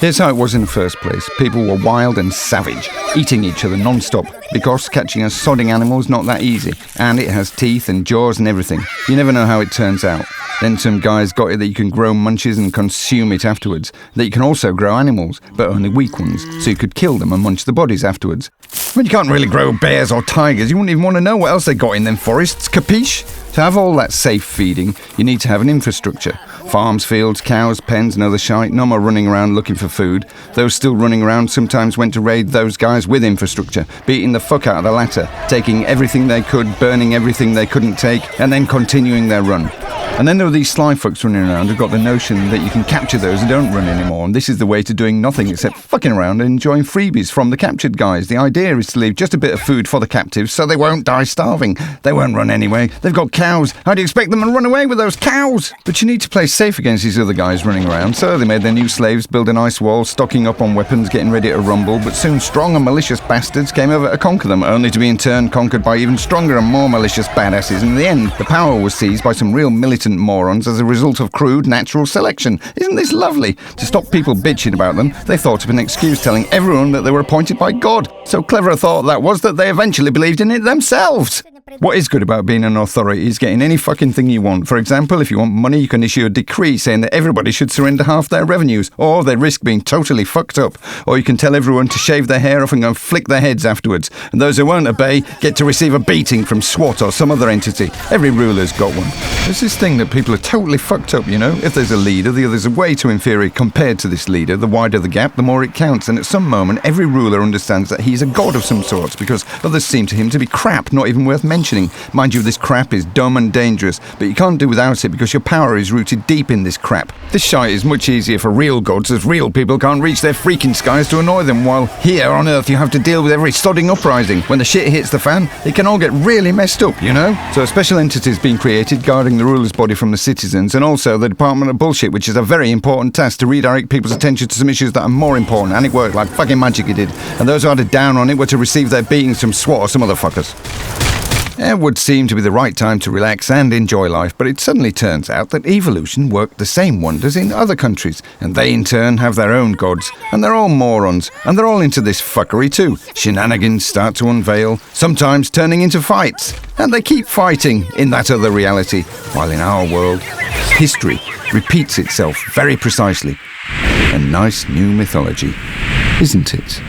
Here's how it was in the first place. People were wild and savage, eating each other non-stop, because catching a sodding animal is not that easy, and it has teeth and jaws and everything. You never know how it turns out. Then some guys got it that you can grow munches and consume it afterwards, that you can also grow animals, but only weak ones, so you could kill them and munch the bodies afterwards. When you can't really grow bears or tigers, you wouldn't even want to know what else they got in them forests, capiche? To have all that safe feeding, you need to have an infrastructure. Farms, fields, cows, pens and other shite, no more running around looking for food. Those still running around sometimes went to raid those guys with infrastructure, beating the fuck out of the latter, taking everything they could, burning everything they couldn't take, and then continuing their run. And then there were these sly fucks running around who got the notion that you can capture those who don't run anymore, and this is the way to doing nothing except fucking around and enjoying freebies from the captured guys. The idea is to leave just a bit of food for the captives so they won't die starving. They won't run anyway. They've got cows. How do you expect them to run away with those cows? But you need to play safe against these other guys running around, so they made their new slaves build an ice wall, stocking up on weapons, getting ready to rumble, but soon strong and malicious bastards came over to conquer them, only to be in turn conquered by even stronger and more malicious badasses. In the end, the power was seized by some real militant morons as a result of crude natural selection. Isn't this lovely? To stop people bitching about them, they thought of an excuse telling everyone that they were appointed by God. So clever a thought that was that they eventually believed in it themselves. What is good about being an authority is getting any fucking thing you want. For example, if you want money, you can issue a decree saying that everybody should surrender half their revenues, or they risk being totally fucked up. Or you can tell everyone to shave their hair off and go and flick their heads afterwards. And those who won't obey get to receive a beating from SWAT or some other entity. Every ruler's got one. There's this thing that people are totally fucked up, you know? If there's a leader, the others are way too inferior compared to this leader. The wider the gap, the more it counts. And at some moment, every ruler understands that he's a god of some sort, because others seem to him to be crap, not even worth mentioning. Mind you, this crap is dumb and dangerous, but you can't do without it because your power is rooted deep in this crap. This shite is much easier for real gods, as real people can't reach their freaking skies to annoy them, while here on Earth you have to deal with every sodding uprising. When the shit hits the fan, it can all get really messed up, you know? So a special entity's been created guarding the ruler's body from the citizens, and also the Department of Bullshit, which is a very important task to redirect people's attention to some issues that are more important, and it worked like fucking magic it did. And those who had a down on it were to receive their beatings from SWAT or some other fuckers. It would seem to be the right time to relax and enjoy life, but it suddenly turns out that evolution worked the same wonders in other countries, and they in turn have their own gods, and they're all morons, and they're all into this fuckery too. Shenanigans start to unveil, sometimes turning into fights, and they keep fighting in that other reality, while in our world, history repeats itself very precisely. A nice new mythology, isn't it?